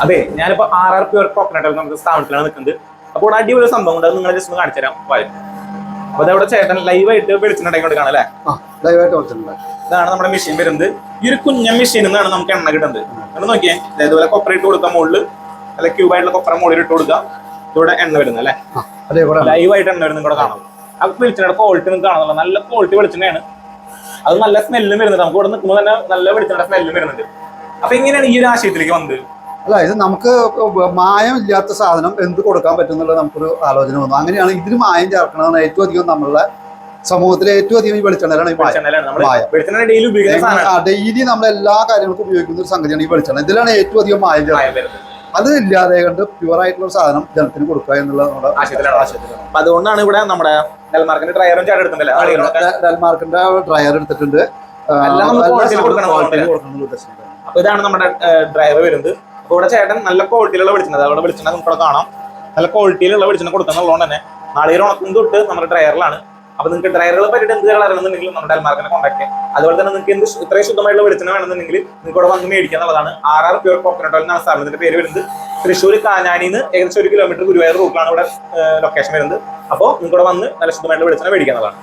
അതെ, ഞാനിപ്പോ RR pure coconut oil നമുക്ക് സ്ഥാപനത്തിലാണ് നിൽക്കുന്നത്. അപ്പോൾ അടിപൊളി സംഭവം ഉണ്ട്, അത് നിങ്ങളെ ജസ്റ്റ് ഒന്ന് കാണിച്ചു തരാം. അപ്പൊ അതവിടെ ചേട്ടൻ ലൈവായിട്ട് വെളിച്ചെണ്ണ കാണാം അല്ലേ? ഇതാണ് നമ്മുടെ മെഷീൻ വരുന്നത്. ഈ ഒരു കുഞ്ഞൻ മെഷീനിൽ നിന്നാണ് നമുക്ക് എണ്ണ കിട്ടുന്നത്. നിങ്ങൾ നോക്കിയേ, ഇതേപോലെ കൊപ്പറ ഇട്ട് കൊടുക്കാം, മുകളിൽ നല്ല ക്യൂബായിട്ടുള്ള കൊപ്പറ മുകളിൽ ഇട്ട് കൊടുക്കാം. ഇവിടെ എണ്ണ വരുന്നത് അല്ലേ? ലൈവായിട്ട് എണ്ണ വരുന്നത് ഇവിടെ കാണാം. ആ വെളിച്ചെണ്ണയുടെ ക്വാളിറ്റി നിങ്ങൾക്ക് കാണുന്നില്ല, നല്ല ക്വാളിറ്റി വെളിച്ചെണ്ണയാണ്. അത് നല്ല സ്മെല്ലും വരുന്നുണ്ട്, നമുക്ക് ഇവിടെ നിൽക്കുമ്പോൾ തന്നെ നല്ല വെളിച്ചെണ്ണ സ്മെല്ലും വരുന്നുണ്ട്. അപ്പൊ എങ്ങനെയാണ് ഈ ഒരു ആശയത്തിലേക്ക് വന്നത്? അല്ല, ഇത് നമുക്ക് മായം ഇല്ലാത്ത സാധനം എന്ത് കൊടുക്കാൻ പറ്റും എന്നുള്ള നമുക്കൊരു ആലോചന വന്നു. അങ്ങനെയാണ് ഇതിന് മായം ചേർക്കണമെന്ന് ഏറ്റവും അധികം നമ്മളുടെ സമൂഹത്തിലെ ഏറ്റവും അധികം ഈ വെളിച്ചെണ്ണയിലാണ് ഡെയിലി നമ്മൾ എല്ലാ കാര്യങ്ങൾക്കും ഉപയോഗിക്കുന്ന ഒരു സംഗതിയാണ് ഈ വെളിച്ചെണ്ണ. ഇതിലാണ് ഏറ്റവും അധികം മായം ചേർക്കുന്നത്. അത് ഇല്ലാതെ കണ്ട് പ്യുവർ ആയിട്ടുള്ള ഒരു സാധനം ജനത്തിന് കൊടുക്കുക എന്നുള്ള നമ്മുടെ ആശയത്തിലാണ്. അതുകൊണ്ടാണ് ഇവിടെ നമ്മുടെ ഡെൽമാർക്കിന്റെ ഡ്രയർ എടുത്തിട്ടുണ്ട്. അപ്പൊ ഇതാണ് നമ്മുടെ ഡ്രയർ വരുന്നത്. അപ്പൊ ഇവിടെ ചേട്ടൻ നല്ല ക്വാളിറ്റിയിലുള്ള വെളിച്ചെണ്ണ, അവിടെ വെളിച്ചെണ്ണ നമുക്ക് കാണാം, നല്ല ക്വാളിറ്റിയിലുള്ള വെളിച്ചെണ്ണ കൊടുക്കുന്നുള്ളതുകൊണ്ട് തന്നെ നാളെ ഉണക്കും തൊട്ട് നമ്മുടെ ഡ്രയറിലാണ്. അപ്പൊ നിങ്ങൾക്ക് ഡ്രൈവറുകളെ പറ്റിയിട്ട് എന്ത് കളറുണ്ടെന്നുണ്ടെങ്കിൽ നമ്മുടെ ഡെൽമാർക്കിനെ കോൺടാക്ട് ചെയ്യാം. അതുപോലെ തന്നെ നിങ്ങൾക്ക് എന്ത് ഇത്രയും ശുദ്ധമായിട്ടുള്ള വെളിച്ചെണ്ണ വേണമെന്നുണ്ടെങ്കിൽ നിങ്ങൾക്ക് ഇവിടെ വന്ന് മേടിക്കുക എന്നുള്ളതാണ്. RR പ്യൂർ കോക്കനട്ട് ഓയിൽ എന്നാണ് സ്ഥാപനത്തിന്റെ പേര് വരുന്നത്. തൃശ്ശൂർ കാഞ്ഞാനിന്ന് ഏകദേശം 1 കിലോമീറ്റർ ഗുരുവായൂർ റൂട്ടിലാണ് ഇവിടെ ലൊക്കേഷൻ വരുന്നത്. അപ്പോൾ നിങ്ങൾക്ക് ഇവിടെ വന്ന് നല്ല ശുദ്ധമായിട്ടുള്ള വെളിച്ചെണ്ണ മേടിക്കുക എന്നുള്ളതാണ്.